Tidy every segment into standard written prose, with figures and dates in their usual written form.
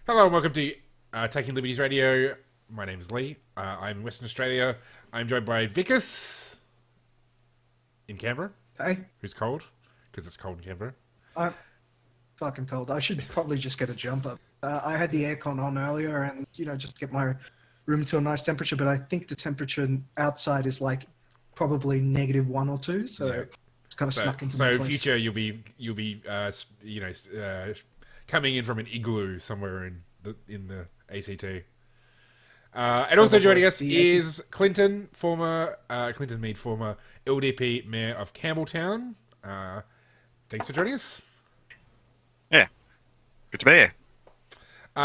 Hello and welcome to Taking Liberties Radio. My name is Lee. I'm in Western Australia. I'm joined by Vikas in Canberra, Hey, who's cold, because it's cold in Canberra. I'm fucking cold. I should probably just get a jumper. I had the aircon on earlier and, just get my room to a nice temperature, but I think the temperature outside is like probably -1 or 2, so Yeah. it's kind of So, snuck into so my in place. future you'll be coming in from an igloo somewhere in the ACT. And also joining us is Clinton, former Clinton Mead, former LDP mayor of Campbelltown. Thanks for joining us. Yeah, good to be here.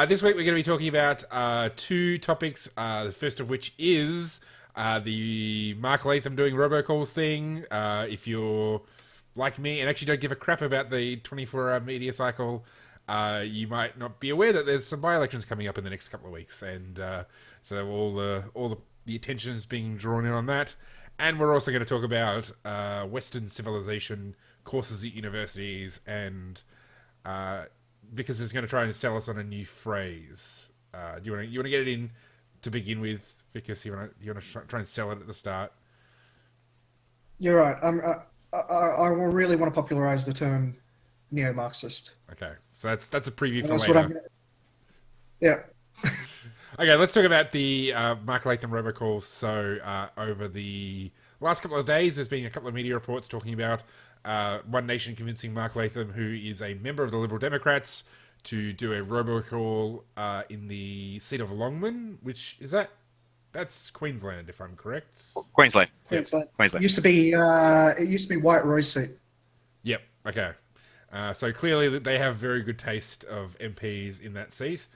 This week we're going to be talking about two topics. The first of which is the Mark Latham doing robocalls thing. If you're like me and actually don't give a crap about the 24-hour media cycle, you might not be aware that there's some by-elections coming up in the next couple of weeks, and so all the attention is being drawn in on that. And we're also going to talk about Western civilization courses at universities, and because it's going to try and sell us on a new phrase. Do you want to get it in to begin with, Vikas? You want to try and sell it at the start? You're right. I will really want to popularize the term neo-Marxist. Okay, so that's a preview for That's later. what I'm. Yeah. Okay, let's talk about the Mark Latham robocalls. So over the last couple of days, there's been a couple of media reports talking about One Nation convincing Mark Latham, who is a member of the Liberal Democrats, to do a robocall in the seat of Longman, which is that's Queensland, if I'm correct. Queensland. Queensland. Queensland. It used to be White Roy's seat. Yep. Okay. So clearly they have very good taste of MPs in that seat.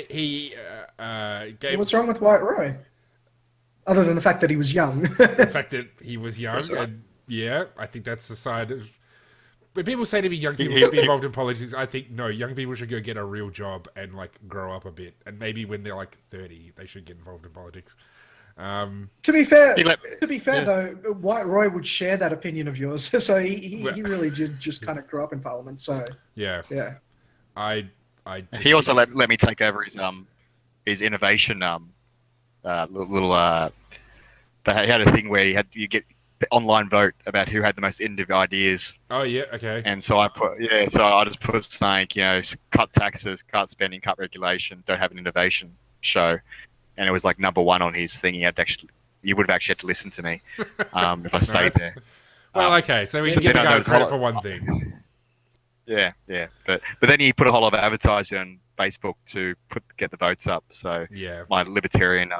He gave... What's wrong with White Roy? Other than the fact that he was young. The fact that he was young, and yeah, I think that's the side of... When people say to me young people should be involved in politics, I think, no, young people should go get a real job and, like, grow up a bit. And maybe when they're, like, 30, they should get involved in politics. To be fair, though, White Roy would share that opinion of yours. So he really just kind of grew up in Parliament. So yeah. I He also let me take over his innovation little. They had a thing where you get online vote about who had the most innovative ideas. Oh yeah, okay. And so I just put saying, cut taxes, cut spending, cut regulation, don't have an innovation show, and it was like #1 on his thing. You would have actually had to listen to me if I stayed there. Well, okay, so we can give the guy credit for one thing. Yeah, but then he put a whole lot of advertising on Facebook to get the votes up. So yeah, my libertarian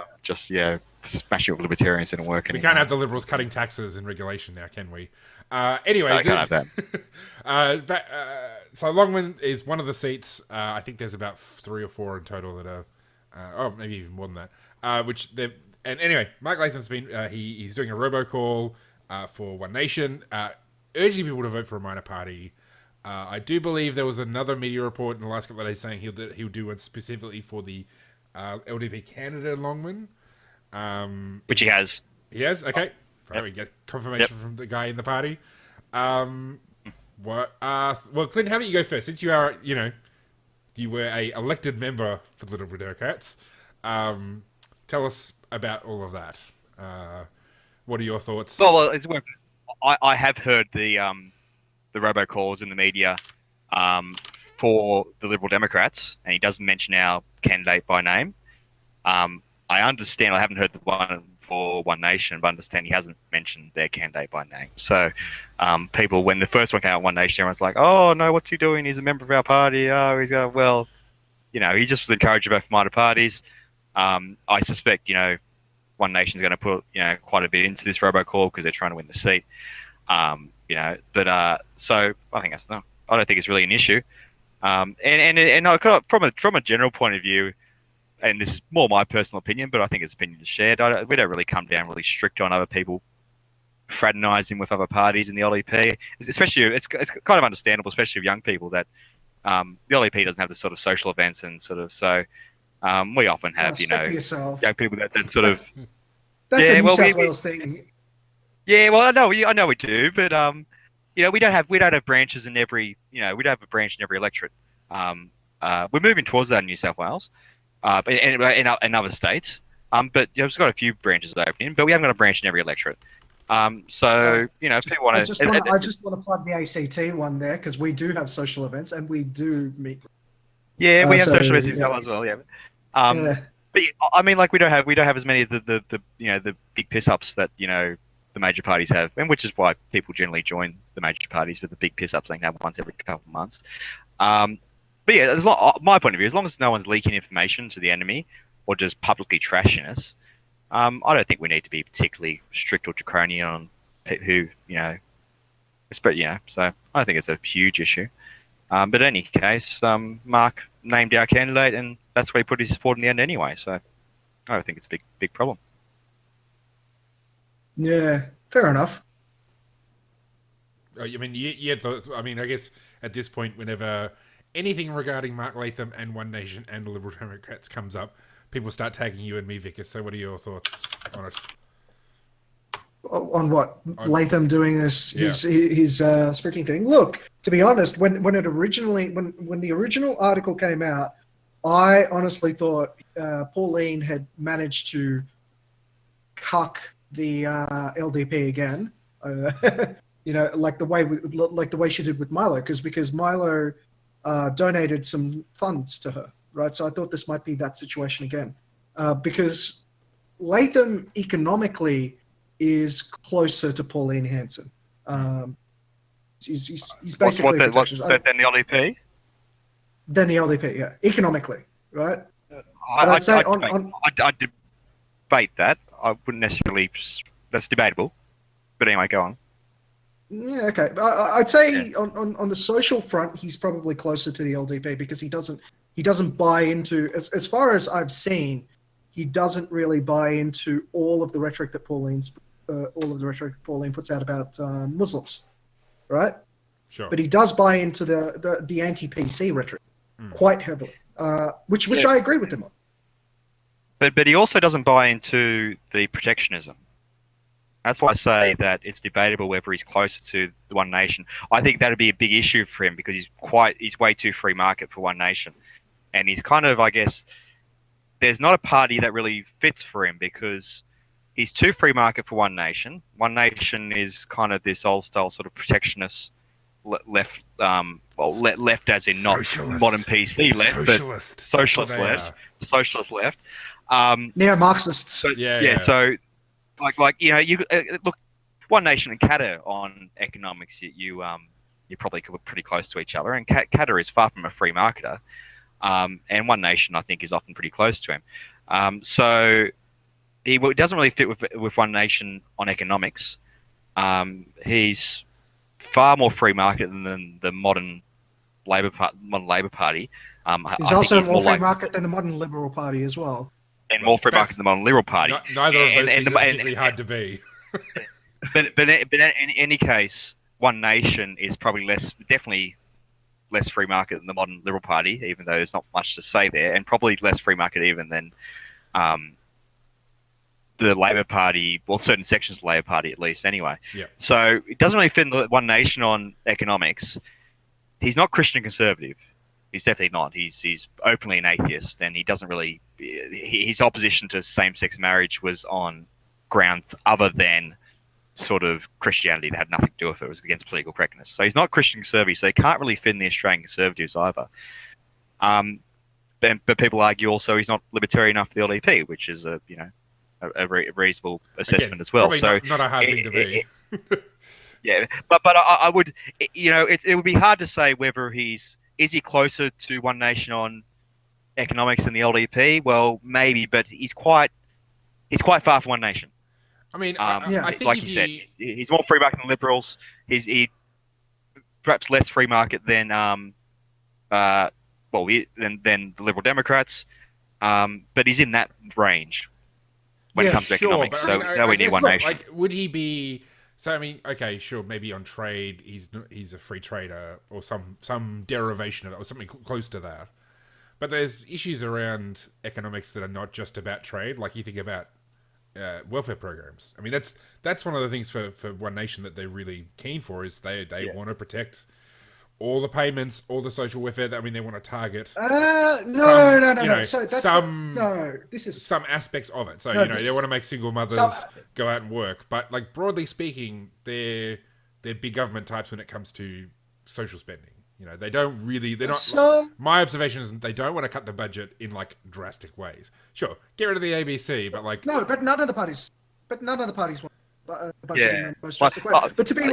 smashing up libertarians didn't work anymore. We can't have the Liberals cutting taxes and regulation now, can we? Anyway, I can't have that. So Longman is one of the seats. I think there's about 3 or 4 in total that are, maybe even more than that. And anyway, Mark Latham's been he's doing a robocall for One Nation, urging people to vote for a minor party. I do believe there was another media report in the last couple of days saying he'll do one specifically for the LDP candidate Longman. Which he has. He has? Okay. Right, we get confirmation from the guy in the party. Well, Clinton, how about you go first? Since you are, you were a elected member for the Liberal Democrats. Tell us about all of that. What are your thoughts? Well, I have heard the robocalls in the media for the Liberal Democrats, and he doesn't mention our candidate by name. I understand, I haven't heard the one for One Nation, but I understand he hasn't mentioned their candidate by name. So people, when the first one came out, One Nation, everyone's like, oh, no, what's he doing? He's a member of our party. Oh, he just was encouraged to vote for minor parties. I suspect, One Nation's going to put, quite a bit into this robocall because they're trying to win the seat. So I think I don't think it's really an issue. And from a general point of view, and this is more my personal opinion, but I think it's opinion is shared. We don't really come down really strict on other people fraternising with other parties in the LDP. Especially, it's kind of understandable, especially with young people, that the LDP doesn't have the sort of social events and sort of so. We often have, young people that sort of. That's a New South Wales thing. Yeah, well, I know we do, but we don't have branches in every, we don't have a branch in every electorate. We're moving towards that in New South Wales, but in other states. But we've got a few branches opening, but we haven't got a branch in every electorate. If people want to, I just want to plug the ACT one there because we do have social events and we do meet. yeah, we have social events as well. Yeah. But I mean, like we don't have as many of the big piss ups that the major parties have, and which is why people generally join the major parties with the big piss ups they can have once every couple of months. But yeah, my point of view, as long as no one's leaking information to the enemy or just publicly trashing us, I don't think we need to be particularly strict or draconian on who so I don't think it's a huge issue. But in any case, Mark named our candidate, and that's where he put his support in the end anyway. So I don't think it's a big problem. Yeah, fair enough. I mean, I mean, I guess at this point, whenever anything regarding Mark Latham and One Nation and the Liberal Democrats comes up, people start tagging you and me, Vikas. So what are your thoughts on it? On what? Latham doing this, his speaking thing. Look, to be honest, when the original article came out, I honestly thought Pauline had managed to cuck the LDP again. Like the way she did with Milo, because Milo donated some funds to her, right? So I thought this might be that situation again, because Latham economically is closer to Pauline Hanson. He's basically than the LDP. Than the LDP, yeah, economically, right? I'd debate that. I wouldn't necessarily. That's debatable, but anyway, go on. Yeah, okay. I'd say on the social front, he's probably closer to the LDP because he doesn't buy into, as far as I've seen, he doesn't really buy into all of the rhetoric that Pauline puts out about Muslims, right? Sure. But he does buy into the anti-PC rhetoric quite heavily, which I agree with him on. But he also doesn't buy into the protectionism. That's why I say that it's debatable whether he's closer to the One Nation. I think that'd be a big issue for him because he's way too free market for One Nation, and he's kind of, I guess, there's not a party that really fits for him because he's too free market for One Nation. One Nation is kind of this old style sort of protectionist left, left as in not socialist. Modern PC left, socialist. But socialist left. Neo-Marxists. So, so. Look, One Nation and Qatar on economics, you probably could be pretty close to each other, and Qatar is far from a free marketer, and One Nation I think is often pretty close to him. So he doesn't really fit with One Nation on economics. He's far more free market than the modern Labor Party. He's also more free market than the modern Liberal Party as well. And more free market than the modern Liberal Party. Neither of those things are particularly hard to be. but in any case, One Nation is probably definitely less free market than the modern Liberal Party, even though there's not much to say there, and probably less free market even than the Labor Party, well, certain sections of the Labor Party at least, anyway. Yeah. So it doesn't really fit in the One Nation on economics. He's not Christian conservative. He's definitely not. He's openly an atheist, and he doesn't really. His opposition to same-sex marriage was on grounds other than sort of Christianity that had nothing to do with it. It was against political correctness. So he's not Christian conservative, so he can't really fit in the Australian conservatives either. But people argue also he's not libertarian enough for the LDP, which is a very reasonable assessment as well. So not a hard thing to be. Yeah, but I would, it would be hard to say whether is he closer to One Nation on economics than the LDP? Well, maybe, but he's quite far from One Nation. I mean, I think like you said, he's more free market than Liberals. He perhaps less free market than than the Liberal Democrats, but he's in that range when it comes to economics. So we need One Nation. Like, would he be? So I mean, okay, sure, maybe on trade he's a free trader or some derivation of that or something close to that. But there's issues around economics that are not just about trade. Like you think about welfare programs. I mean, that's one of the things for One Nation that they're really keen for is they want to protect all the payments, all the social welfare. I mean, they want to target. No. So that's this is some aspects of it. So they want to make single mothers go out and work, but like broadly speaking, they're big government types when it comes to social spending. They don't really. They're not. My observation is they don't want to cut the budget in like drastic ways. Sure, get rid of the ABC, but like no, but none of the parties. Want budget in the most drastic way. But to be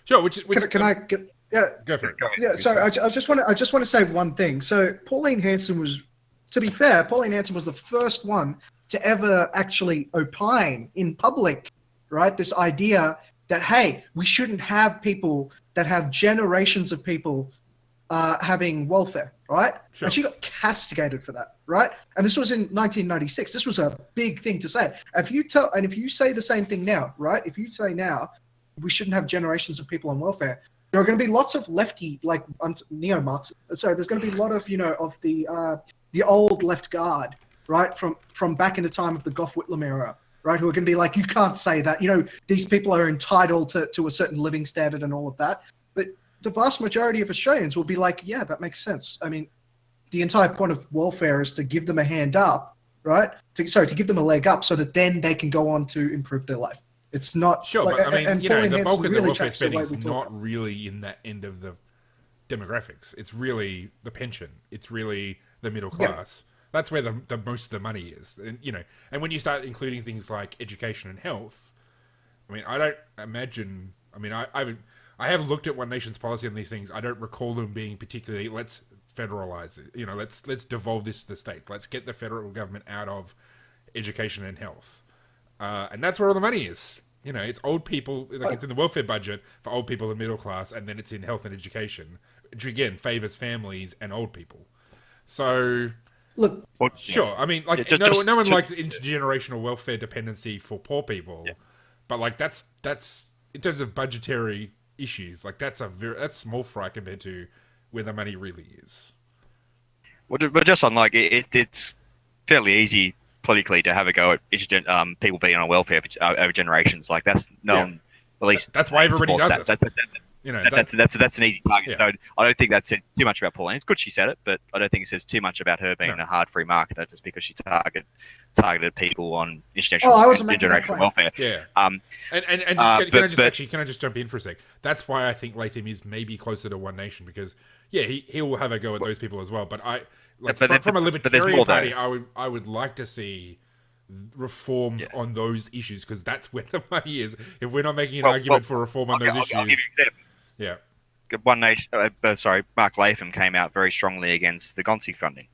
sure, which can I get? Yeah, go for it. Yeah, so I just want to say one thing. So Pauline Hanson was, to be fair, the first one to ever actually opine in public, right? This idea that hey, we shouldn't have people that have generations of people having welfare, right? Sure. And she got castigated for that, right? And this was in 1996. This was a big thing to say. If you say the same thing now, right? If you say now we shouldn't have generations of people on welfare, there are going to be lots of lefty, like neo-Marxists. So there's going to be a lot of, of the old left guard, right, from back in the time of the Gough Whitlam era, right, who are going to be like, you can't say that. These people are entitled to a certain living standard and all of that. But the vast majority of Australians will be like, yeah, that makes sense. I mean, the entire point of welfare is to give them a hand up, right? To give them a leg up so that then they can go on to improve their life. It's not sure, like, but I mean, the bulk of the welfare spending is not really in that end of the demographics. It's really the pension. It's really the middle class. Yeah. That's where the most of the money is, and and when you start including things like education and health, I mean, I don't imagine. I mean, I have looked at One Nation's policy on these things. I don't recall them being particularly let's federalize it. Let's devolve this to the states. Let's get the federal government out of education and health. And that's where all the money is. It's old people, like it's in the welfare budget for old people and middle class, and then it's in health and education, which again favors families and old people. So, look, sure. I mean, like no one likes intergenerational welfare dependency for poor people, but like that's in terms of budgetary issues, like that's small fry compared to where the money really is. Well, but just on like it's fairly easy politically to have a go at people being on welfare over generations. Like that's known, at least that's why everybody does it. That's an easy target. Yeah. So I don't think that says too much about Pauline. It's good she said it, but I don't think it says too much about her being a hard free marketer just because she targeted people on intergenerational welfare. Yeah. Can I just jump in for a sec? That's why I think Latham is maybe closer to One Nation because he will have a go at those people as well. But from a libertarian party, I would like to see reforms on those issues because that's where the money is. If we're not making an argument for reform on those issues, I'll give you an example. One Nation. Mark Latham came out very strongly against the Gonski funding.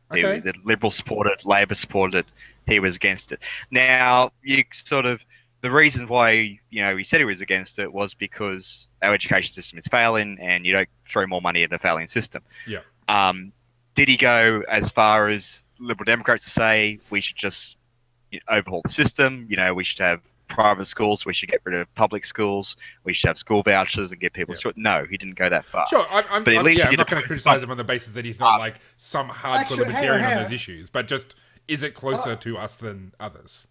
Okay. The Liberals supported it, Labor supported it. He was against it. Now, the reason why he said he was against it was because our education system is failing, and you don't throw more money at a failing system. Yeah. Did he go as far as Liberal Democrats to say we should just overhaul the system? We should have private schools. We should get rid of public schools. We should have school vouchers and give people. No, he didn't go that far. Sure, I'm not going to criticize him on the basis that he's not like some hardcore libertarian on those issues, but just is it closer to us than others?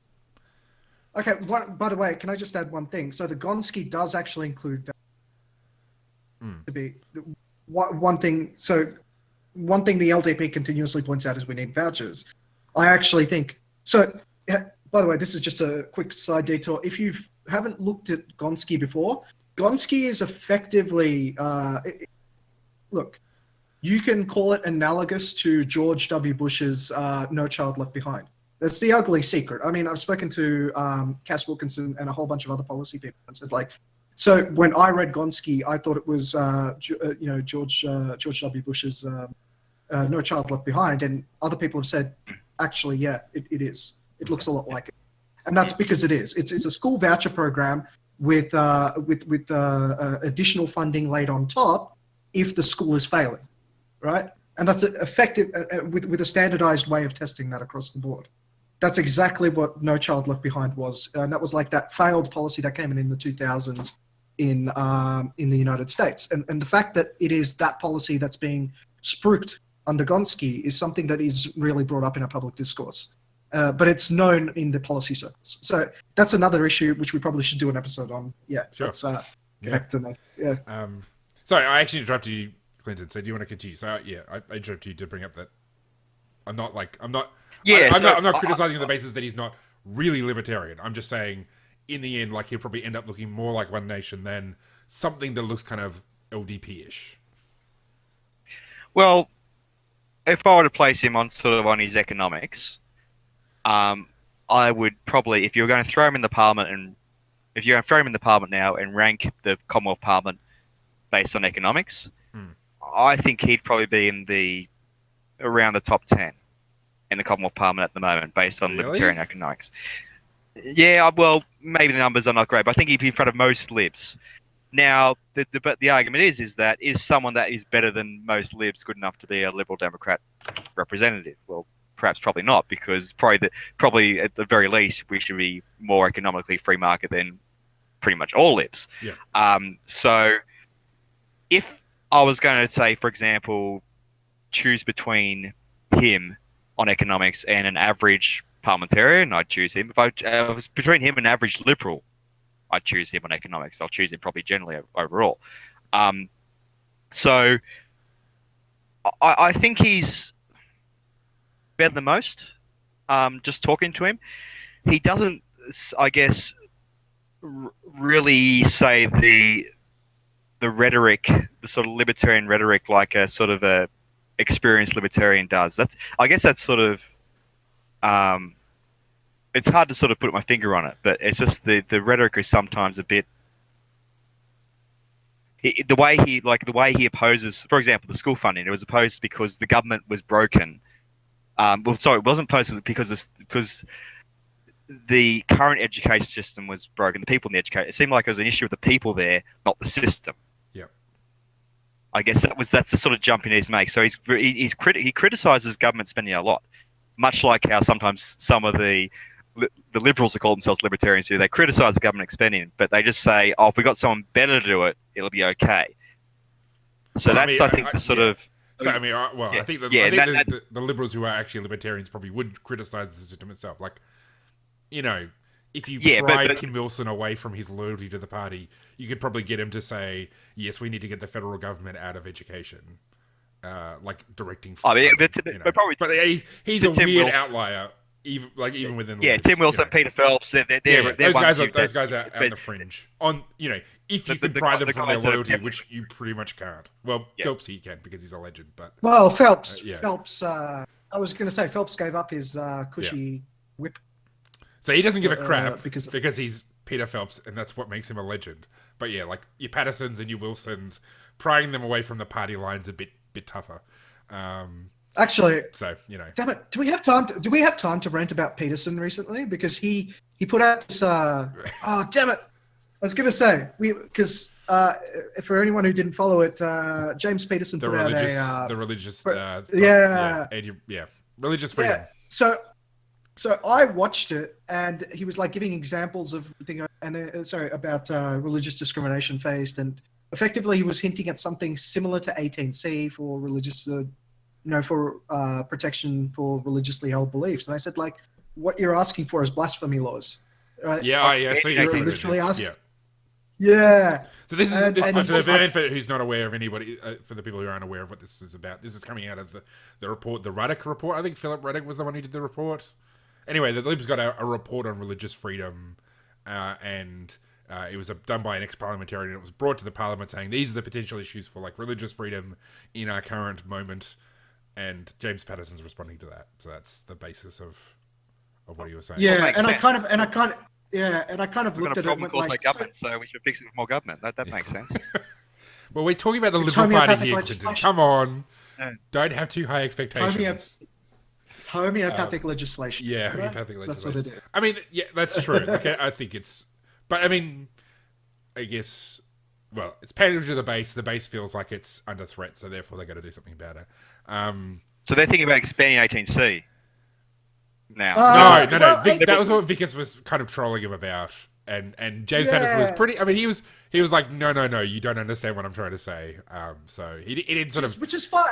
Okay. By the way, can I just add one thing? So the Gonski does actually include to be one thing. So one thing the LDP continuously points out is we need vouchers. I actually think so. By the way, this is just a quick side detour. If you haven't looked at Gonski before, Gonski is effectively, look, you can call it analogous to George W. Bush's No Child Left Behind. That's the ugly secret. I mean, I've spoken to Cass Wilkinson and a whole bunch of other policy people and said, like, so when I read Gonski, I thought it was, George W. Bush's No Child Left Behind, and other people have said, actually, yeah, it is. It looks a lot like it, and that's because it is. It's a school voucher program with additional funding laid on top if the school is failing, right? And that's effective with a standardized way of testing that across the board. That's exactly what No Child Left Behind was, and that was like that failed policy that came in the 2000s in the United States. And the fact that it is that policy that's being spruiked under Gonski is something that is really brought up in our public discourse. but it's known in the policy circles. So that's another issue which we probably should do an episode on. Yeah, Sure. let's connect to that. Yeah. Sorry, I actually interrupted you, Clinton. So do you want to continue? So yeah, I interrupted you to bring up that I'm not criticizing on the basis that he's not really libertarian. I'm just saying, in the end, like he'll probably end up looking more like One Nation than something that looks kind of LDP-ish. Well, if I were to place him on his economics, I would probably, if you're going to throw him in the parliament now and rank the Commonwealth Parliament based on economics, I think he'd probably be around the top 10 in the Commonwealth Parliament at the moment, based on libertarian economics. Yeah, well, maybe the numbers are not great, but I think he'd be in front of most libs. Now, the argument is that someone that is better than most libs good enough to be a Liberal Democrat representative? Well, probably not, because probably at the very least we should be more economically free market than pretty much all libs. Yeah. So if I was going to say, for example, choose between him on economics and an average parliamentarian, I'd choose him. If I was between him and an average liberal, I'd choose him on economics. I'll choose him probably generally overall. So I think he's better than most. Just talking to him, he doesn't, I guess, really say the rhetoric, the sort of libertarian rhetoric, like a sort of a experienced libertarian does. I guess that's sort of, it's hard to sort of put my finger on it, but it's just the rhetoric is sometimes a bit. The way he opposes, for example, the school funding, it was opposed because the government was broken. It wasn't opposed because the current education system was broken. The people in the education, it seemed like it was an issue with the people there, not the system. Yeah. I guess that's the sort of jump he needs to make. So he criticizes government spending a lot, much like how sometimes some of the liberals who call themselves libertarians do. They criticize the government spending, but they just say, "Oh, if we got someone better to do it, it'll be okay." So I think the sort of. So I mean, I think the liberals who are actually libertarians probably would criticize the system itself. Like, you know, if you pried Tim Wilson away from his loyalty to the party, you could probably get him to say, "Yes, we need to get the federal government out of education." Like directing. But he's a weird outlier. Even within Tim Wilson, Peter Phelps, those guys are out on the fringe. If you could pry them from their loyalty, which you pretty much can't. Well, Phelps he can because he's a legend, but Phelps. I was going to say Phelps gave up his cushy whip, so he doesn't give a crap because he's Peter Phelps, and that's what makes him a legend. But yeah, like your Pattersons and your Wilsons, prying them away from the party lines a bit tougher. Actually, so you know, damn it, do we have time to rant about Peterson recently? Because he put out this. Oh damn it! I was gonna say for anyone who didn't follow it, James Peterson put out religious freedom. Yeah. So I watched it, and he was like giving examples of about religious discrimination faced, and effectively he was hinting at something similar to 18C for religious. For protection for religiously held beliefs. And I said, like, what you're asking for is blasphemy laws, right? Yeah, so you're literally asking. Yeah. So this is for the benefit who's not aware of anybody, for the people who aren't aware of what this is about. This is coming out of the report, the Ruddock report. I think Philip Ruddock was the one who did the report. Anyway, the Libs got a report on religious freedom, and it was done by an ex-parliamentarian. It was brought to the parliament saying these are the potential issues for like religious freedom in our current moment. And James Patterson's responding to that, so that's the basis of what he was saying. Yeah, and I kind of looked at it and went like government, so we should fix it with more government. That makes sense. Well, we're talking about the Liberal Party here, Clinton. Come on, don't have too high expectations. Homeopathic legislation. Yeah, homeopathic legislation. That's what it is. I mean, yeah, that's true. Okay, I think it's, but I mean, I guess. Well, it's pandering to the base. The base feels like it's under threat, so therefore they got to do something about it. So they're thinking about expanding 18C now. No. That was what Vikas was kind of trolling him about, and James Patterson was pretty. I mean, he was like, no, you don't understand what I'm trying to say. So he did sort of, which is fine.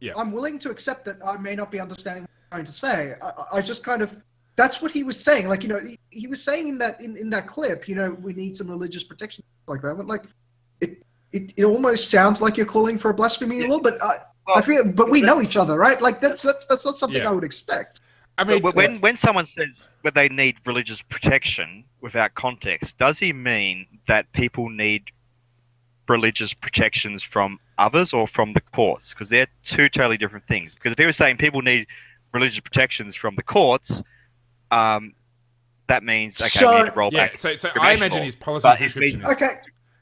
Yeah, I'm willing to accept that I may not be understanding what trying to say. I just kind of, that's what he was saying. Like, he was saying in that clip, we need some religious protection like that. But like, it almost sounds like you're calling for a blasphemy law, but I feel, but we know each other, right? Like that's not something I would expect. I mean, when someone says that they need religious protection without context, does he mean that people need religious protections from others or from the courts? Because they're two totally different things. Because if he was saying people need religious protections from the courts, that means we need to roll back. So I imagine his policy prescription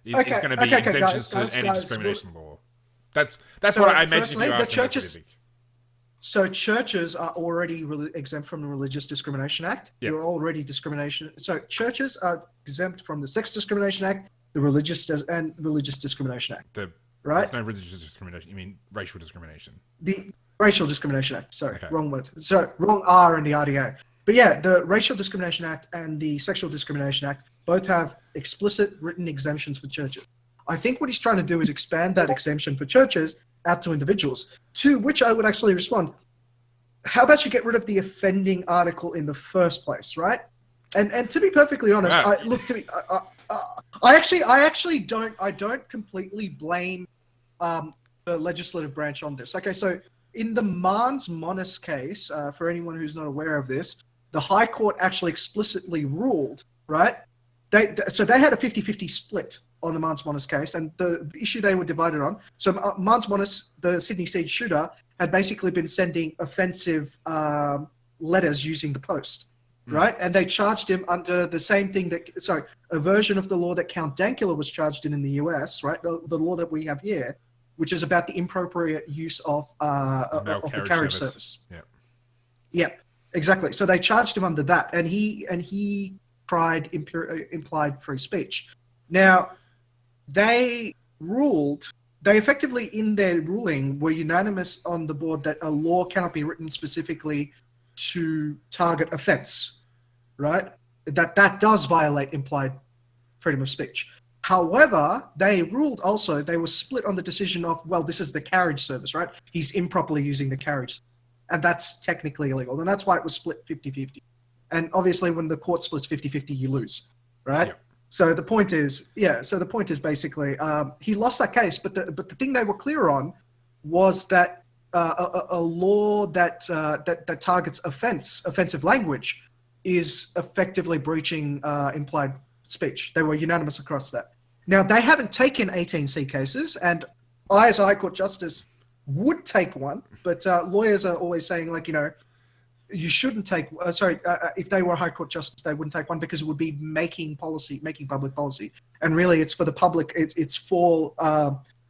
is going to be exemptions to anti-discrimination law. That's what I imagine if you ask them specific. So churches are already exempt from the Religious Discrimination Act. Yep. They're already discrimination. So churches are exempt from the Sex Discrimination Act, the Religious Discrimination Act. Right? There's no religious discrimination. You mean racial discrimination? The Racial Discrimination Act. Sorry, okay. Wrong word. So wrong R in the RDA. But yeah, the Racial Discrimination Act and the Sexual Discrimination Act both have explicit written exemptions for churches. I think what he's trying to do is expand that exemption for churches out to individuals, to which I would actually respond, how about you get rid of the offending article in the first place, right? And to be perfectly honest, wow. I actually don't completely blame the legislative branch on this. Okay, so in the Mans Monis case, for anyone who's not aware of this, the High Court actually explicitly ruled, right? So they had a 50-50 split on the Mans Monis case, and the issue they were divided on. So Mans Monis, the Sydney Siege shooter, had basically been sending offensive letters using the post, right? And they charged him under the same thing a version of the law that Count Dankula was charged in the US, right? The law that we have here, which is about the impropriate use of the carriage service. Yeah, exactly. So they charged him under that, and he cried implied free speech. Now, they effectively in their ruling were unanimous on the board that a law cannot be written specifically to target offense, right? That does violate implied freedom of speech. However, they ruled also, they were split on the decision of, well, this is the carriage service, right? He's improperly using the carriage, and that's technically illegal. And that's why it was split 50-50. And obviously when the court splits 50-50, you lose, right? Yep. So the point is basically he lost that case, but the thing they were clear on was that a law that targets offensive language is effectively breaching implied speech. They were unanimous across that. Now, they haven't taken 18C cases, and I, as a High Court Justice, would take one, but lawyers are always saying, like, you shouldn't take, if they were a High Court Justice, they wouldn't take one because it would be making public policy. And really, it's for the public, it's for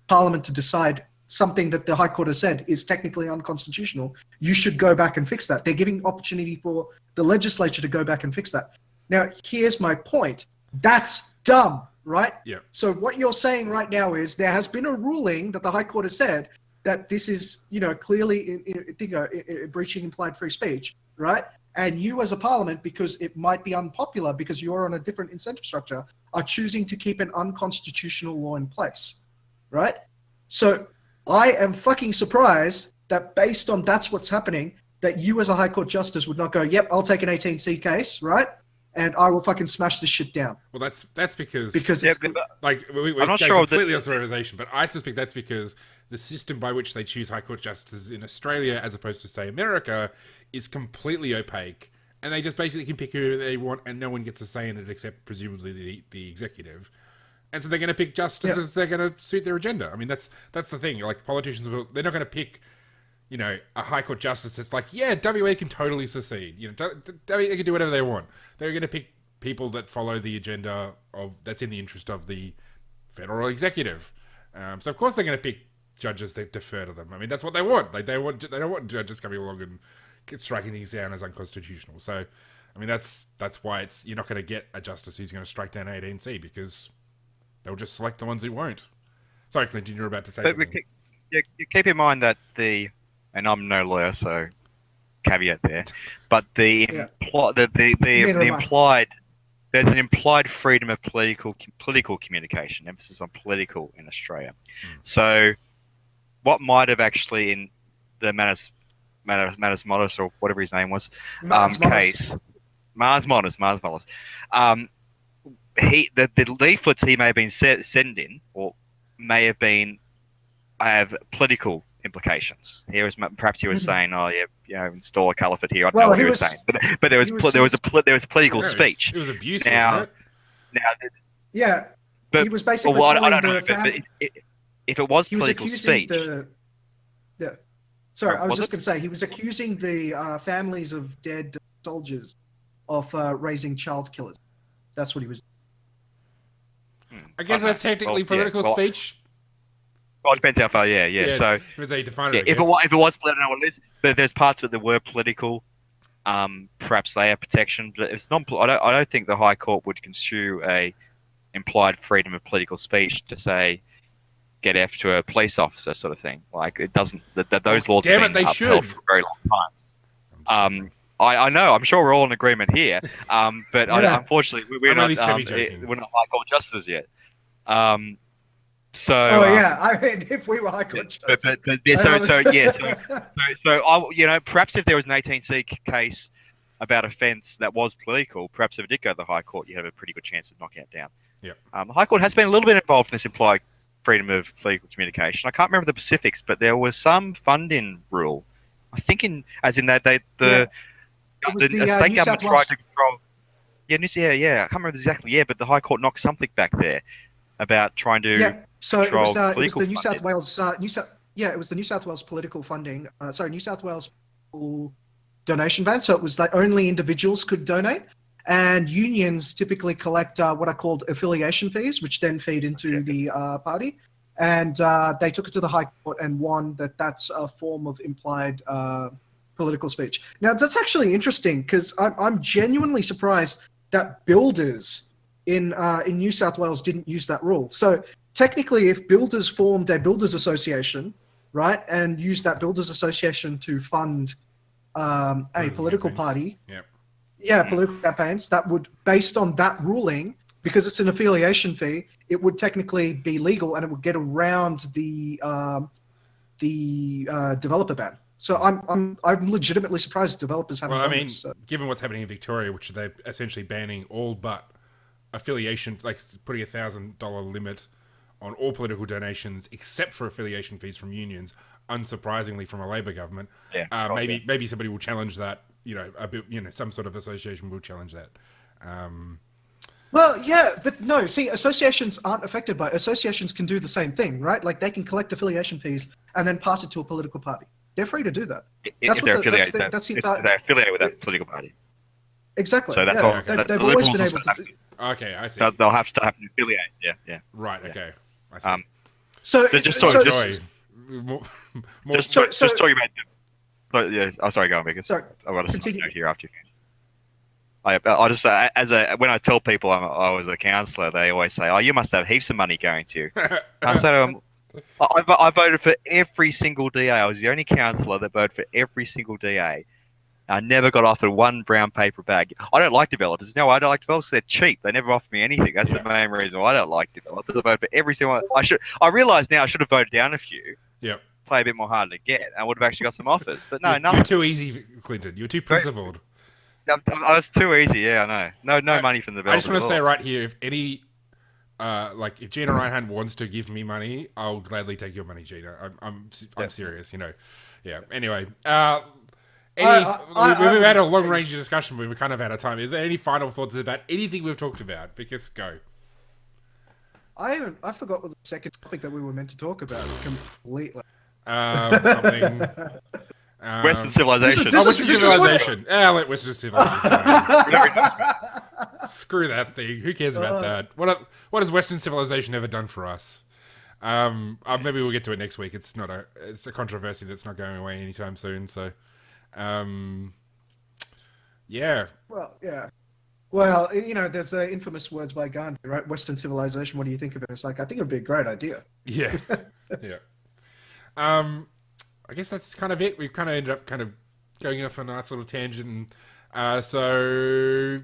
Parliament to decide something that the High Court has said is technically unconstitutional. You should go back and fix that. They're giving opportunity for the legislature to go back and fix that. Now, here's my point. That's dumb, right? Yeah. So what you're saying right now is there has been a ruling that the High Court has said that this is, clearly breaching implied free speech, right? And you as a parliament, because it might be unpopular because you're on a different incentive structure, are choosing to keep an unconstitutional law in place, right? So I am fucking surprised that based on that's what's happening, that you as a High Court Justice would not go, yep, I'll take an 18C case, right? And I will fucking smash this shit down. Well, that's because it's, like we're not sure completely off the realization, but I suspect that's because the system by which they choose High Court justices in Australia, as opposed to say America, is completely opaque, and they just basically can pick who they want, and no one gets a say in it except presumably the executive. And so they're going to pick justices they're going to suit their agenda. I mean, that's the thing. Like politicians, they're not going to pick, a High Court justice that's like, yeah, WA can totally secede. WA can do whatever they want. They're going to pick people that follow the agenda that's in the interest of the federal executive. So of course they're going to pick judges that defer to them. I mean, that's what they want. Like they don't want judges coming along and striking things down as unconstitutional. So, I mean, that's why you're not going to get a justice who's going to strike down 18C, because they'll just select the ones who won't. Sorry, Clinton, you're about to say something. You keep in mind that and I'm no lawyer, so caveat there, but the implied, there's an implied freedom of political communication, emphasis on political in Australia. So what might have actually, in the matters Manus or whatever his name was, Mars case. Mars Monas. The leaflets he may have been sending or may have been have political implications. Perhaps he was saying, "Oh yeah, install a caliphate here." I don't know what he was saying, but there was political speech. It was abuse, now, yeah, but he was basically I calling don't know. the If it was he was political accusing speech, I was was just it? going to say he was accusing the families of dead soldiers of raising child killers. That's what he was. I guess that's technically political speech. Well, it depends how far. Yeah. So if it's a definer, if it was, I don't know what it is. But there's parts of it that were political. Perhaps they have protection, but it's not. I don't think the High Court would construe a implied freedom of political speech to say get F to a police officer sort of thing. Like it doesn't. Those laws have been upheld for a very long time. I know. I'm sure we're all in agreement here. But unfortunately, we're not High Court justices yet. So. Oh yeah, I mean, if we were High Court justices. So perhaps if there was an 18C case about offence that was political, perhaps if it did go to the High Court, you have a pretty good chance of knocking it down. Yeah. The High Court has been a little bit involved in this implied freedom of political communication. I can't remember the specifics, but there was some funding rule. I think the state government tried to control. I can't remember exactly. But the High Court knocked something back there about trying to control political it was the New South funding. Wales it was the New South Wales political funding. New South Wales donation ban. So it was that only individuals could donate, and unions typically collect what are called affiliation fees, which then feed into the party. And they took it to the High Court and won that that's a form of implied political speech. Now, that's actually interesting because I'm genuinely surprised that builders in New South Wales didn't use that rule. So technically, if builders formed a builders association, right, and used that builders association to fund a political party, political campaigns, that would, based on that ruling, because it's an affiliation fee, it would technically be legal and it would get around the developer ban. So I'm legitimately surprised developers haven't. Well, I mean, given what's happening in Victoria, which they're essentially banning all but affiliation, like putting $1,000 limit on all political donations except for affiliation fees from unions. Unsurprisingly, from a Labor government, maybe somebody will challenge that. A bit. Some sort of association will challenge that. Well, yeah, but no. See, associations aren't affected by. Associations can do the same thing, right? Like they can collect affiliation fees and then pass it to a political party. They're free to do that. If they're affiliated with that political party. Exactly. So that's all. They've always been able to. Okay, I see. They'll have to affiliate. Yeah. Right. Okay. I see. Just talking about. Oh, sorry, go on, Vikas. Sorry. I've got a note here after you finish. I just when I tell people I was a counsellor, they always say, "Oh, you must have heaps of money going to you." I say to them, I voted for every single DA. I was the only counsellor that voted for every single DA. I never got offered one brown paper bag. I don't like developers. No, I don't like developers because they're cheap. They never offer me anything. That's the main reason why I don't like developers. I vote for every single one. I realise now I should have voted down a few. Yep. Play a bit more hard to get. I would have actually got some offers. But no, you're too easy, Clinton. You're too principled. I was too easy. Yeah, I know. No money from the developers. I just want to say right here, if any... if Gina Reinhard wants to give me money, I'll gladly take your money, Gina. I'm serious, Yeah. Anyway, we've had a long range of discussion. We're kind of out of time. Is there any final thoughts about anything we've talked about? Because go. I forgot what the second topic that we were meant to talk about completely. Something. Western civilization. Western civilization. Let Western civilization. Screw that thing. Who cares about that? What has Western civilization ever done for us? Maybe we'll get to it next week. It's a controversy that's not going away anytime soon. So, yeah. Well, yeah. Well, there's infamous words by Gandhi, right? Western civilization. What do you think of it? It's like, I think it'd be a great idea. Yeah. Yeah. I guess that's kind of it. We've kind of ended up going off a nice little tangent. So,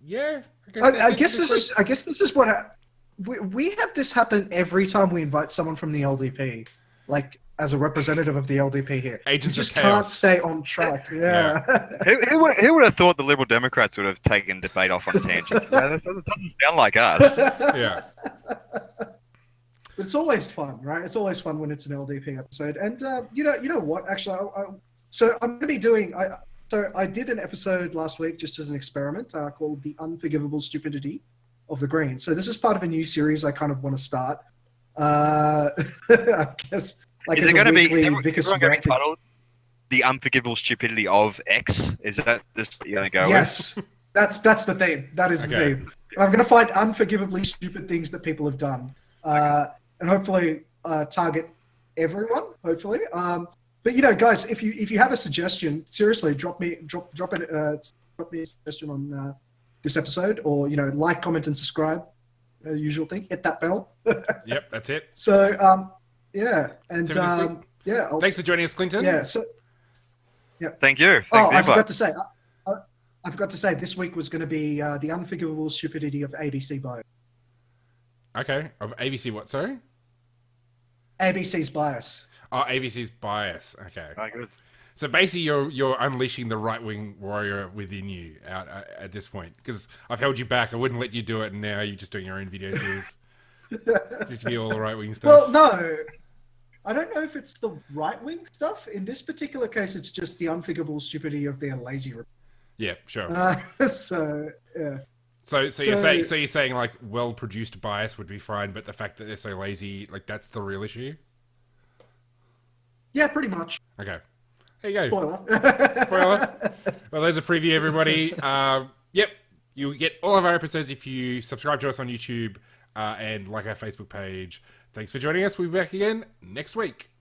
yeah. I guess this is what we have this happen every time we invite someone from the LDP. Like, as a representative of the LDP here. Agents you of just can't chaos. stay on track. Yeah. Who would have thought the Liberal Democrats would have taken debate off on a tangent? That doesn't sound like us. Yeah. It's always fun, right? It's always fun when it's an LDP episode. And you know what? Actually, so I'm going to be doing. So I did an episode last week just as an experiment called "The Unforgivable Stupidity of the Greens." So this is part of a new series I kind of want to start. I guess like Is as it going to be? weekly Is Vikas everyone going to be ranting. titled "The Unforgivable Stupidity of X"? Is that just what you're going to go Yes, that's the theme. That is the Okay. theme. I'm going to find unforgivably stupid things that people have done, and hopefully target everyone. Hopefully, but guys, if you have a suggestion, seriously, drop me a suggestion on this episode, or like, comment, and subscribe. Usual thing. Hit that bell. Yep, that's it. So yeah, and So yeah. Thanks for joining us, Clinton. Yeah. So with? Thank you. I forgot to say. I forgot to say this week was going to be the unforgivable stupidity of ABC bias. Okay. Of ABC what, sorry? ABC's bias. Oh, ABC's bias. Okay. Oh, good. So basically, you're unleashing the right-wing warrior within you out at this point, because I've held you back. I wouldn't let you do it, and now you're just doing your own video series. Just be all the right-wing stuff. Well, no, I don't know if it's the right-wing stuff. In this particular case, it's just the unforgivable stupidity of their lazy. Yeah, sure. So yeah. So you're saying like well-produced bias would be fine, but the fact that they're so lazy, like that's the real issue. Yeah, pretty much. Okay. There you go. Spoiler. Spoiler. Well, there's a preview, everybody. Yep, you get all of our episodes if you subscribe to us on YouTube and like our Facebook page. Thanks for joining us. We'll be back again next week.